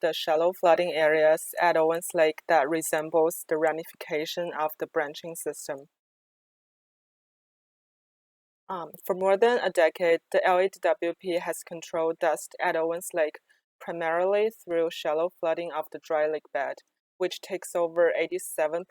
the shallow flooding areas at Owens Lake that resembles the ramification of the branching system. For more than a decade, the LADWP has controlled dust at Owens Lake primarily through shallow flooding of the dry lake bed, which takes over 87%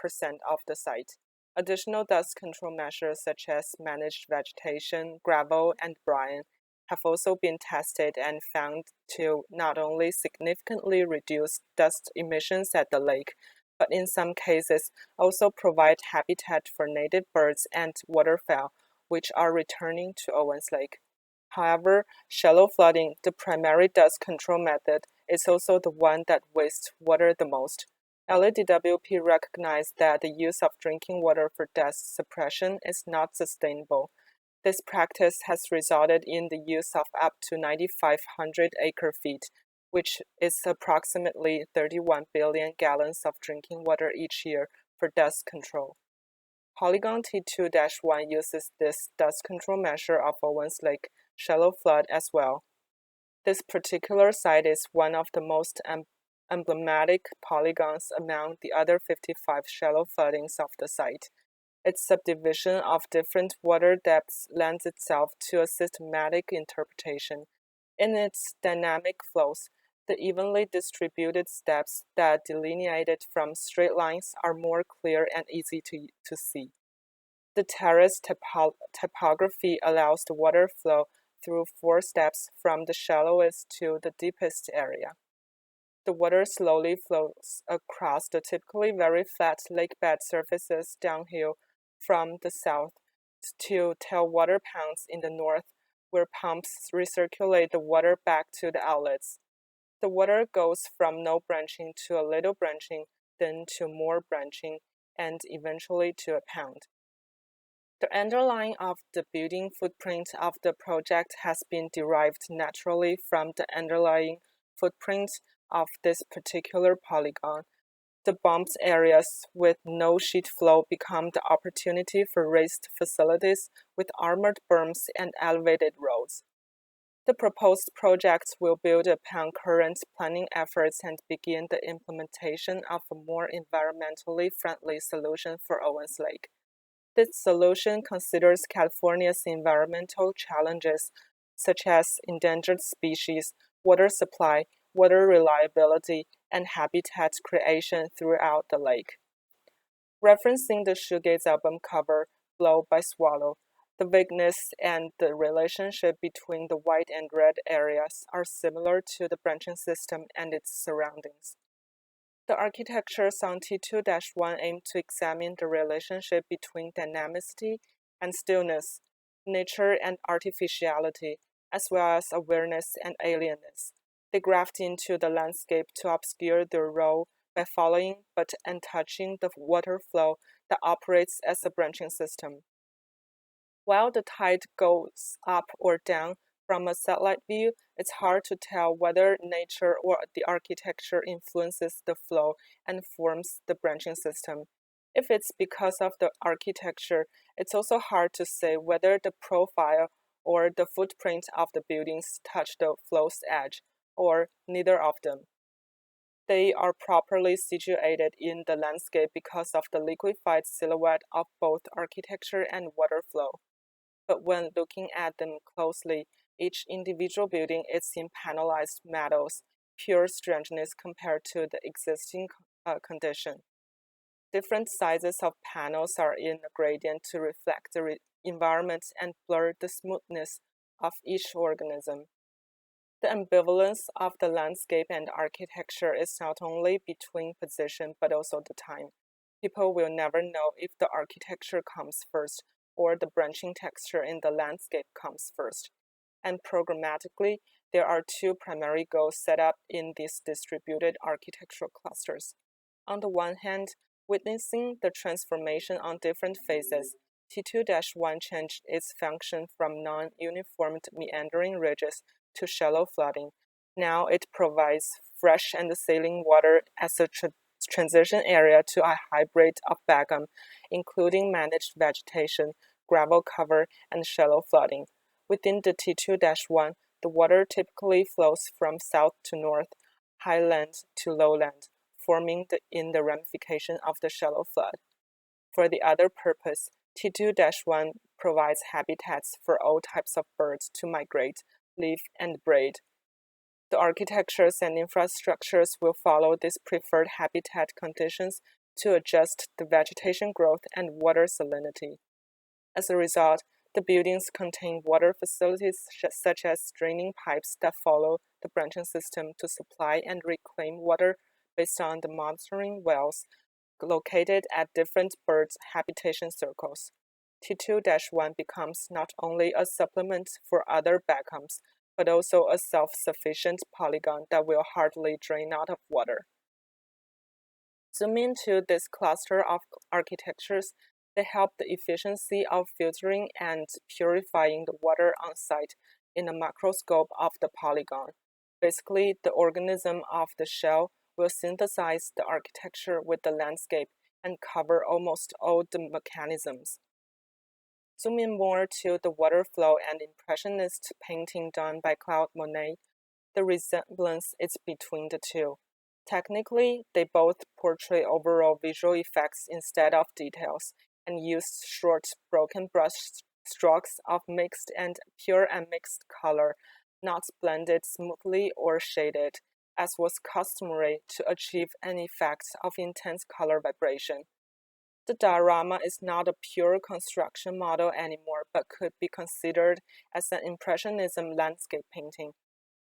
of the site. Additional dust control measures such as managed vegetation, gravel, and brine have also been tested and found to not only significantly reduce dust emissions at the lake, but in some cases also provide habitat for native birds and waterfowl, which are returning to Owens Lake. However, shallow flooding, the primary dust control method, is also the one that wastes water the most. LADWP recognized that the use of drinking water for dust suppression is not sustainable. This practice has resulted in the use of up to 9,500 acre-feet, which is approximately 31 billion gallons of drinking water each year for dust control. Polygon T2-1 uses this dust control measure of Owens Lake shallow flood as well. This particular site is one of the most emblematic polygons among the other 55 shallow floodings of the site. Its subdivision of different water depths lends itself to a systematic interpretation. In its dynamic flows, the evenly distributed steps that delineate it from straight lines are more clear and easy to see. The terrace topography allows the water flow through 4 steps from the shallowest to the deepest area. The water slowly flows across the typically very flat lakebed surfaces downhill from the south to tailwater ponds in the north, where pumps recirculate the water back to the outlets. The water goes from no branching to a little branching, then to more branching, and eventually to a pond. The underlying of the building footprint of the project has been derived naturally from the underlying footprint of this particular polygon. The bumped areas with no sheet flow become the opportunity for raised facilities with armored berms and elevated roads. The proposed project will build upon current planning efforts and begin the implementation of a more environmentally friendly solution for Owens Lake. This solution considers California's environmental challenges such as endangered species, water supply, water reliability, and habitat creation throughout the lake. Referencing the Shoegaze album cover, Blow by Swallow, the vagueness and the relationship between the white and red areas are similar to the branching system and its surroundings. The architectures on T2-1 aim to examine the relationship between dynamicity and stillness, nature and artificiality, as well as awareness and alienness. They graft into the landscape to obscure their role by following but untouching the water flow that operates as a branching system. While the tide goes up or down from a satellite view, it's hard to tell whether nature or the architecture influences the flow and forms the branching system. If it's because of the architecture, it's also hard to say whether the profile or the footprint of the buildings touch the flow's edge, or neither of them. They are properly situated in the landscape because of the liquefied silhouette of both architecture and water flow. But when looking at them closely, each individual building is in panelized metals, pure strangeness compared to the existing condition. Different sizes of panels are in a gradient to reflect the environment and blur the smoothness of each organism. The ambivalence of the landscape and architecture is not only between position but also the time. People will never know if the architecture comes first or the branching texture in the landscape comes first. And programmatically, there are 2 primary goals set up in these distributed architectural clusters. On the one hand, witnessing the transformation on different phases, T2-1 changed its function from non-uniformed meandering ridges to shallow flooding. Now it provides fresh and saline water as a transition area to a hybrid of BAGM, including managed vegetation, gravel cover, and shallow flooding. Within the T2-1, the water typically flows from south to north, highland to lowland, forming in the ramification of the shallow flood. For the other purpose, T2-1 provides habitats for all types of birds to migrate, live, and breed. The architectures and infrastructures will follow these preferred habitat conditions to adjust the vegetation growth and water salinity. As a result, the buildings contain water facilities such as draining pipes that follow the branching system to supply and reclaim water based on the monitoring wells located at different birds' habitation circles. T2-1 becomes not only a supplement for other Beckhams, but also a self-sufficient polygon that will hardly drain out of water. Zoom into this cluster of architectures, they help the efficiency of filtering and purifying the water on site in the macroscope of the polygon. Basically, the organism of the shell will synthesize the architecture with the landscape and cover almost all the mechanisms. Zoom in more to the water flow and impressionist painting done by Claude Monet. The resemblance is between the two. Technically, they both portray overall visual effects instead of details, and use short, broken brush strokes of mixed and pure and mixed color, not blended smoothly or shaded, as was customary to achieve an effect of intense color vibration. The diorama is not a pure construction model anymore, but could be considered as an Impressionism landscape painting.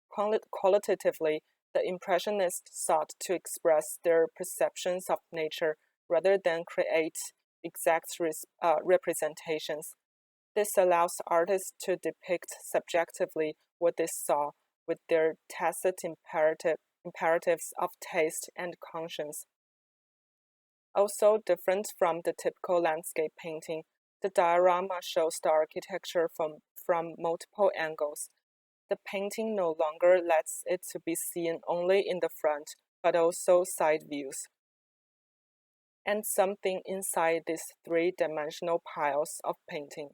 Qualitatively, the Impressionists sought to express their perceptions of nature rather than create exact representations. This allows artists to depict subjectively what they saw with their tacit imperatives of taste and conscience. Also different from the typical landscape painting, the diorama shows the architecture from multiple angles. The painting no longer lets it to be seen only in the front, but also side views. And something inside these three-dimensional piles of painting.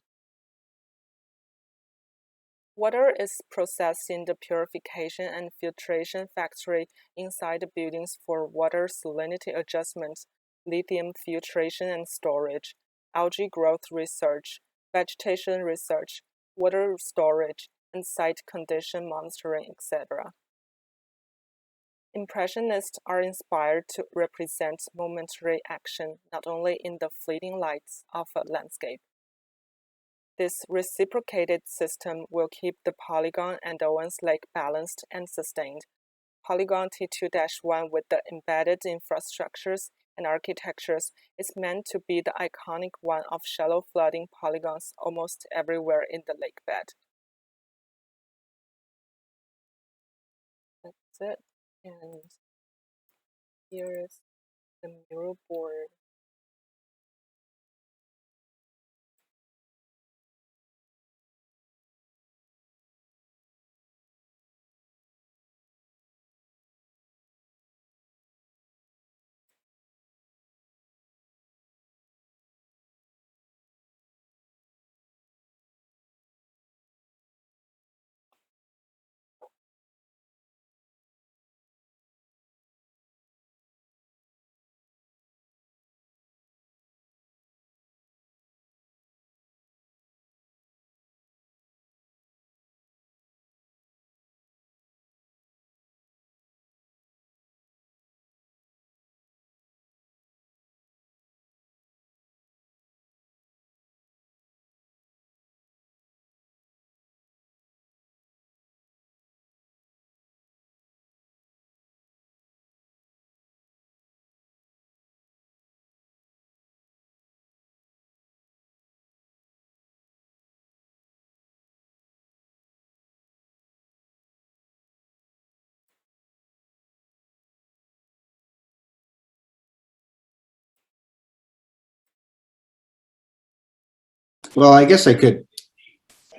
Water is processed in the purification and filtration factory inside the buildings for water salinity adjustment, lithium filtration and storage, algae growth research, vegetation research, water storage, and site condition monitoring, etc. Impressionists are inspired to represent momentary action not only in the fleeting lights of a landscape. This reciprocated system will keep the polygon and Owens Lake balanced and sustained. Polygon T2-1 with the embedded infrastructures and architectures is meant to be the iconic one of shallow flooding polygons almost everywhere in the lake bed. That's it. And here is the mural board. Well, I guess I could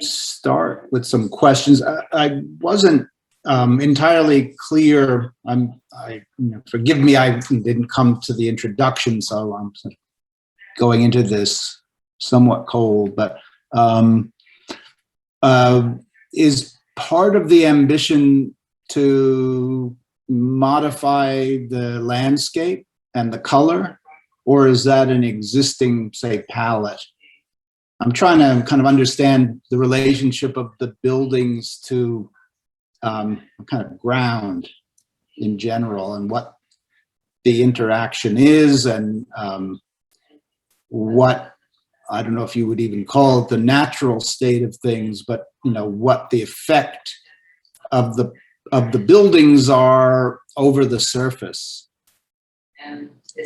start with some questions. I wasn't entirely clear. Forgive me, I didn't come to the introduction, so I'm going into this somewhat cold. But is part of the ambition to modify the landscape and the color, or is that an existing, say, palette? I'm trying to kind of understand the relationship of the buildings to kind of ground in general, and what the interaction is, and what, I don't know if you would even call it the natural state of things, but what the effect of the buildings are over the surface.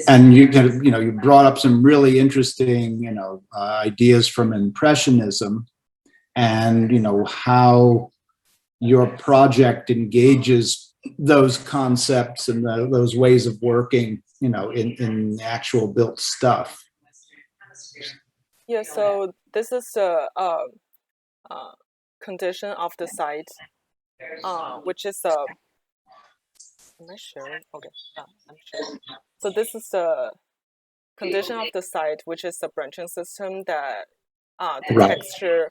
And you kind of, you brought up some really interesting, ideas from Impressionism, and how your project engages those concepts and those ways of working, in actual built stuff. Yeah, so this is a condition of the site, which is a. Am I sharing? Okay, I'm sharing. So this is the condition of the site, which is the branching system that the Right. texture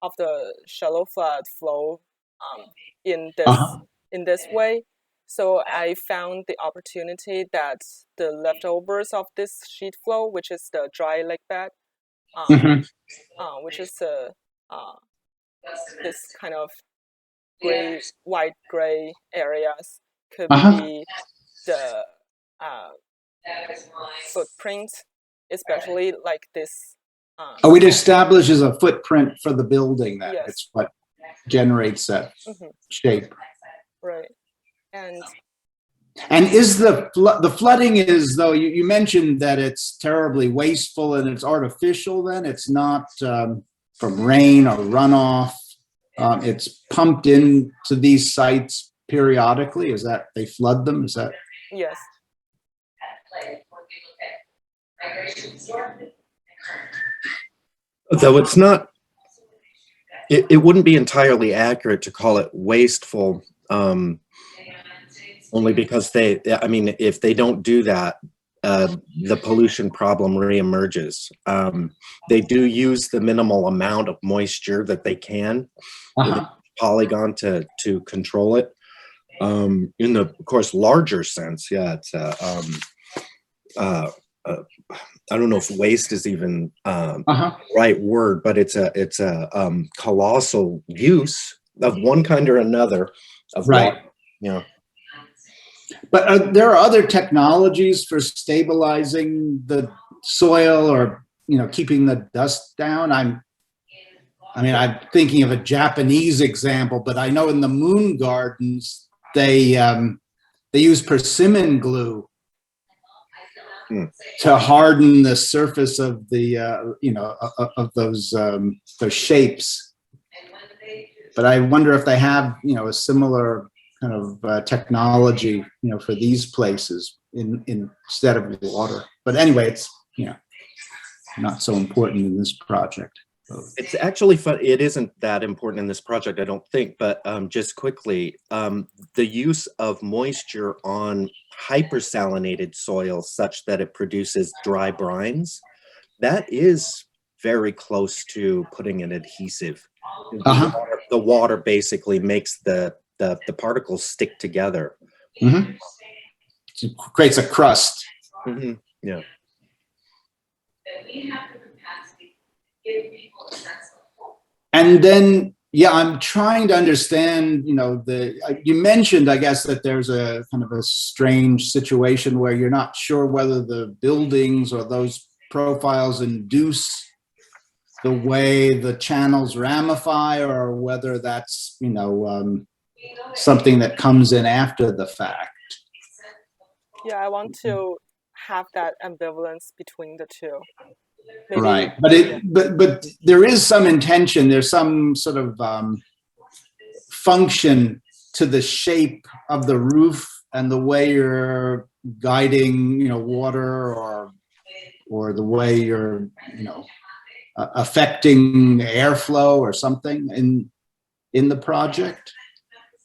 of the shallow flood flow in Uh-huh. this way. So I found the opportunity that the leftovers of this sheet flow, which is the dry lake bed, which is this kind of gray, white gray areas, could Uh-huh. be the footprint, especially like this. Oh, it establishes a footprint for the building. Then Yes. it's what generates that shape. Right. And is the flooding is, though, you mentioned that it's terribly wasteful and it's artificial, then it's not from rain or runoff. It's pumped into these sites periodically. Is that they flood them? Is that? yes. Though it's not, it wouldn't be entirely accurate to call it wasteful, only because if they don't do that, the pollution problem reemerges. They do use the minimal amount of moisture that they can with a polygon to control it. In the, of course, larger sense, yeah, it's I don't know if waste is even right word, but it's a colossal use of one kind or another of water. Yeah. But there are other technologies for stabilizing the soil, or keeping the dust down. I'm thinking of a Japanese example, but I know in the moon gardens they use persimmon glue to harden the surface of the of those shapes. But I wonder if they have a similar kind of technology for these places instead of water. But anyway, it's not so important in this project. It's actually fun. It isn't that important in this project, I don't think, but just quickly, the use of moisture on hypersalinated soil such that it produces dry brines, that is very close to putting an adhesive. The water basically makes the particles stick together. It creates a crust. Yeah. And then, I'm trying to understand, you mentioned, I guess, that there's a kind of a strange situation where you're not sure whether the buildings or those profiles induce the way the channels ramify, or whether that's, something that comes in after the fact. Yeah, I want to have that ambivalence between the two. Maybe, right, but there is some intention. There's some sort of function to the shape of the roof and the way you're guiding, water, or the way you're, affecting airflow or something in the project.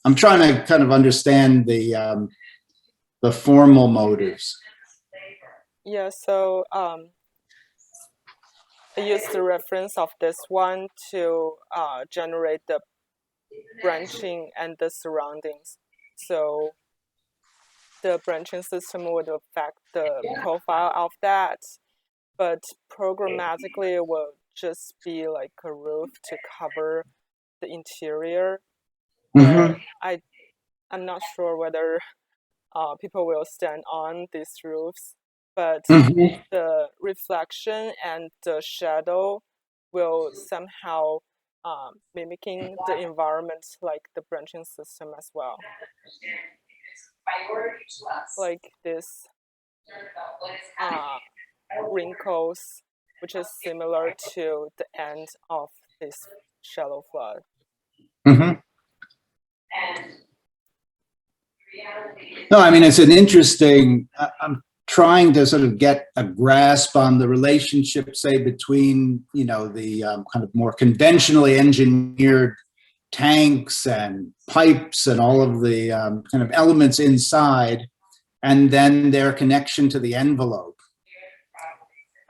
I'm trying to kind of understand the formal motives. Yeah, so I used the reference of this one to generate the branching and the surroundings. So the branching system would affect the profile of that, but programmatically it will just be like a roof to cover the interior. Mhm. I'm not sure whether people will stand on these roofs, but Mhm. the reflection and the shadow will somehow mimicking the environment like the branching system as well. Like this wrinkles, which is similar to the end of this shallow flood. Mhm. No, I mean, it's an interesting, I'm trying to sort of get a grasp on the relationship, say, between, the kind of more conventionally engineered tanks and pipes and all of the kind of elements inside, and then their connection to the envelope.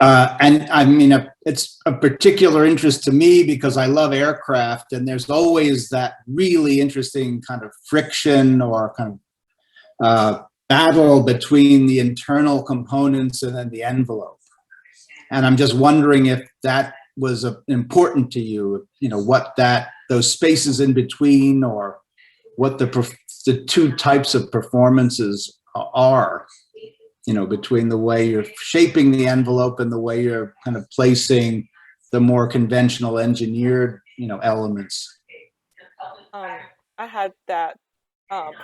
And I mean, it's a particular interest to me because I love aircraft, and there's always that really interesting kind of friction or kind of battle between the internal components and then the envelope. And I'm just wondering if that was important to you, what those spaces in between, or what the two types of performances are, between the way you're shaping the envelope and the way you're kind of placing the more conventional engineered, elements. I had that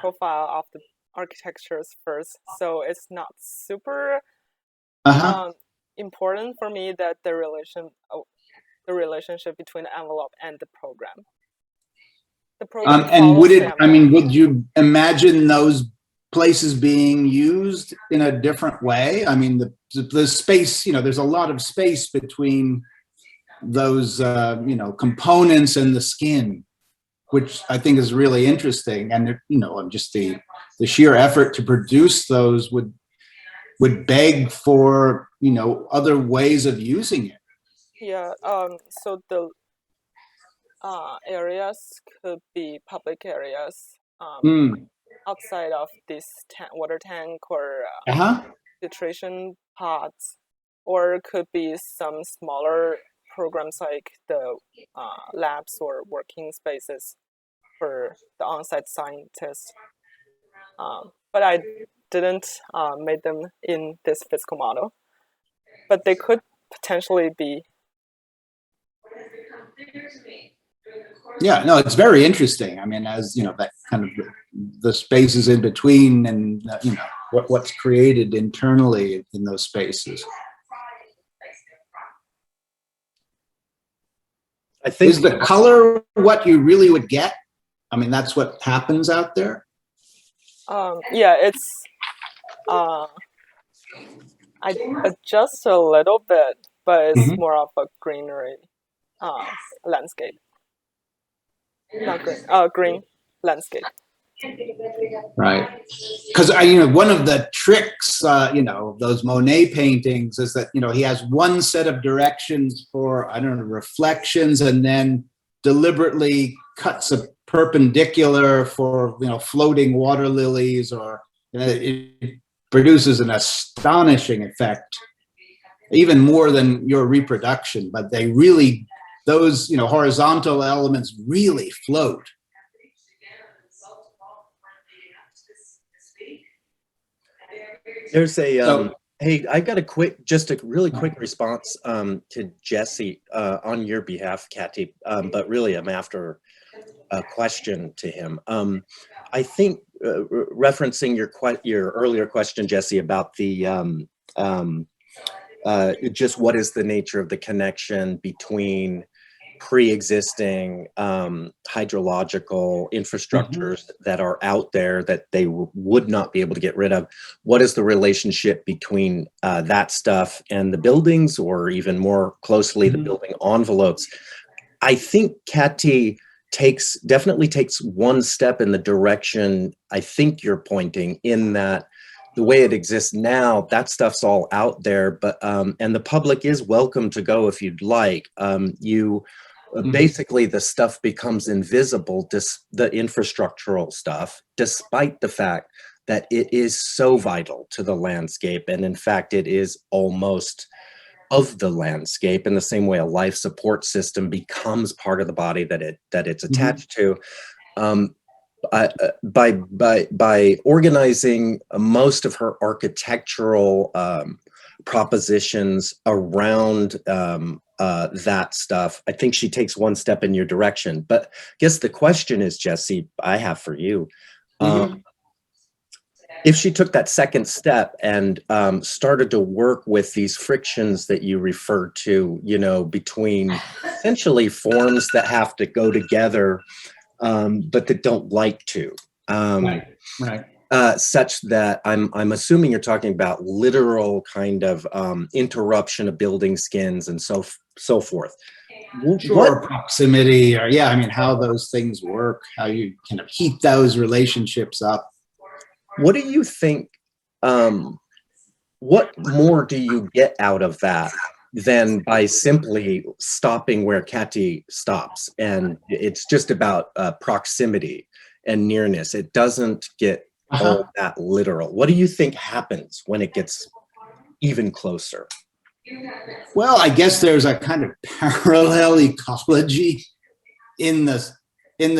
profile of the architectures first, so it's not super important for me that the relationship between the envelope and the program. The program and follows the envelope. would you imagine those places being used in a different way? I mean, the space, there's a lot of space between those, components and the skin, which I think is really interesting. And, just the sheer effort to produce those would beg for, other ways of using it. Yeah, so the areas could be public areas outside of this water tank or filtration pods, or it could be some smaller programs like the labs or working spaces for the on-site scientists. But I didn't make them in this physical model, but they could potentially be. Yeah, no, it's very interesting. I mean, as that kind of the spaces in between, and what's created internally in those spaces. I think Is the color what you really would get? I mean, that's what happens out there. Yeah, it's. I adjust a little bit, but it's more of a greenery landscape. Not green, green landscape. Right. Because one of the tricks, those Monet paintings is that, he has one set of directions for, reflections, and then deliberately cuts a perpendicular for, floating water lilies, or it produces an astonishing effect, even more than your reproduction. But they really, those, horizontal elements really float. There's a hey, I got just a really quick response to Jesse on your behalf, Katty, but really I'm after a question to him. I think referencing your earlier question, Jesse, about the just what is the nature of the connection between pre-existing hydrological infrastructures that are out there that they would not be able to get rid of. What is the relationship between that stuff and the buildings, or even more closely the building envelopes? I think Katty definitely takes one step in the direction I think you're pointing, in that the way it exists now, that stuff's all out there, but and the public is welcome to go if you'd like. Basically the stuff becomes invisible, the infrastructural stuff, despite the fact that it is so vital to the landscape. And in fact, it is almost of the landscape in the same way a life support system becomes part of the body that it's attached to. By organizing most of her architectural propositions around that stuff, I think she takes one step in your direction. But I guess the question is, Jesse, I have for you, if she took that second step and started to work with these frictions that you referred to, you know, between essentially forms that have to go together, but that don't like to, Right. such that I'm assuming you're talking about literal kind of interruption of building skins and so forth. Sure, proximity, or I mean, how those things work, how you kind of keep those relationships up. What do you think, what more do you get out of that than by simply stopping where Katty stops? And it's just about proximity and nearness. It doesn't get all that literal. What do you think happens when it gets even closer? Well, I guess there's a kind of parallel ecology in the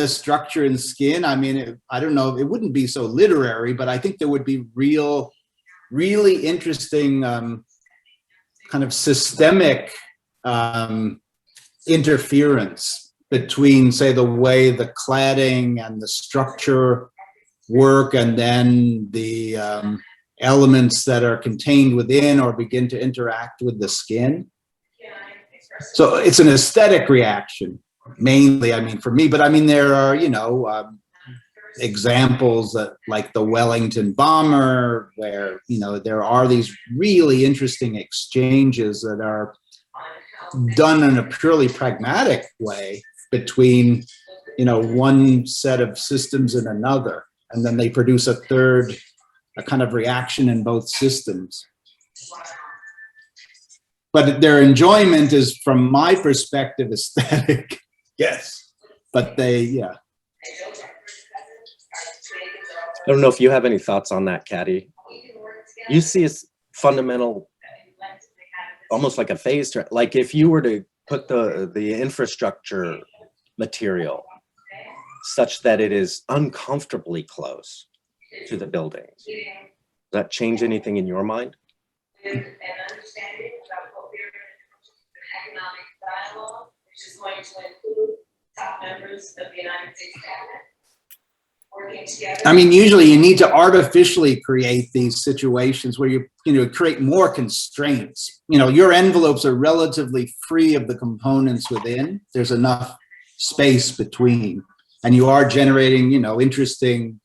structure and skin. I mean, I don't know, it wouldn't be so literary, but I think there would be really interesting kind of systemic interference between, say, the way the cladding and the structure work, and then the elements that are contained within or begin to interact with the skin. So it's an aesthetic reaction mainly, I mean, for me, but I mean, there are, you know, examples that, like the Wellington bomber, where, you know, there are these really interesting exchanges that are done in a purely pragmatic way between, you know, one set of systems and another, and then they produce a third, a kind of reaction in both systems. But their enjoyment is, from my perspective, aesthetic. Yes, but they, I don't know if you have any thoughts on that, Katty. You see it's fundamental, almost like a phase, like if you were to put the infrastructure material such that it is uncomfortably close to the buildings, does that change anything in your mind? Which is going to include top members of the United States Cabinet working together. I mean, usually you need to artificially create these situations where you know, create more constraints. You know, your envelopes are relatively free of the components within. There's enough space between, and you are generating, you know, interesting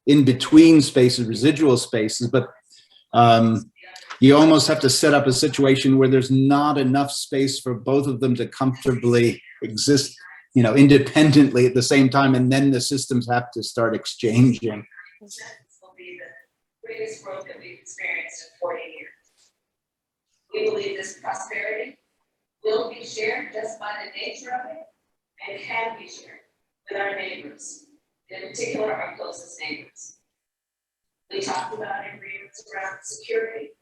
in between spaces, residual spaces, but you almost have to set up a situation where there's not enough space for both of them to comfortably exist, you know, independently at the same time, and then the systems have to start exchanging. This will be the greatest growth that we've experienced in 40 years. We believe this prosperity will be shared just by the nature of it, and can be shared with our neighbors, in particular our closest neighbors. We talked about agreements around security.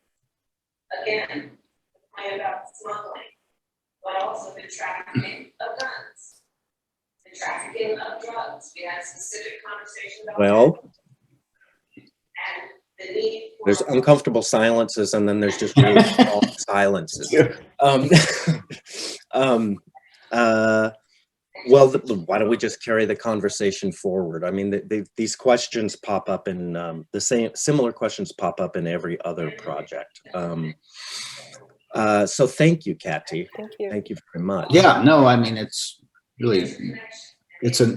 Again, the point about smuggling, but also the trafficking of guns, the trafficking of drugs. We had a specific conversation about well, and the need for there's uncomfortable silences, and then there's just really small silences. Well, why don't we just carry the conversation forward? I mean, these questions pop up in similar questions pop up in every other project. So thank you, Katty. Thank you. Thank you very much. Yeah, no, I mean, it's a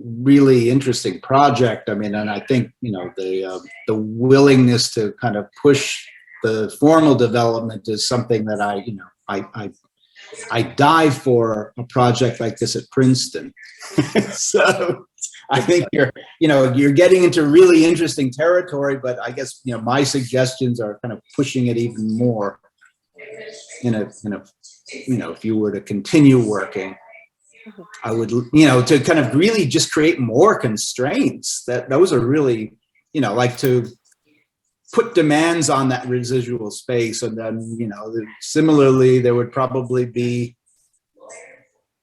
really interesting project. I mean, and I think, you know, the willingness to kind of push the formal development is something that I dive for a project like this at Princeton. So I think you're getting into really interesting territory, but I guess, you know, my suggestions are kind of pushing it even more if you were to continue working, I would, you know, to kind of really just create more constraints. Those are really like to put demands on that residual space. And then, similarly, there would probably be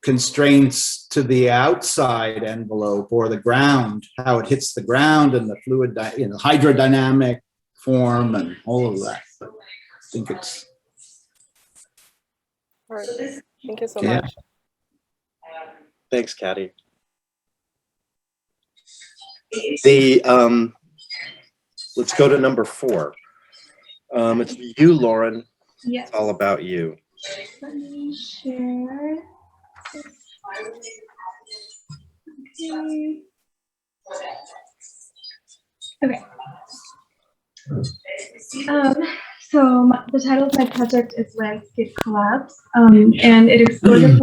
constraints to the outside envelope or the ground, how it hits the ground and the fluid, hydrodynamic form and all of that. But I think it's. All right. Thank you so Yeah. much. Thanks, Katty. Let's go to number 4. It's you, Lauren. Yes. It's all about you. Let me share. Okay. So the title of my project is Landscape Collapse, and it explores a collapse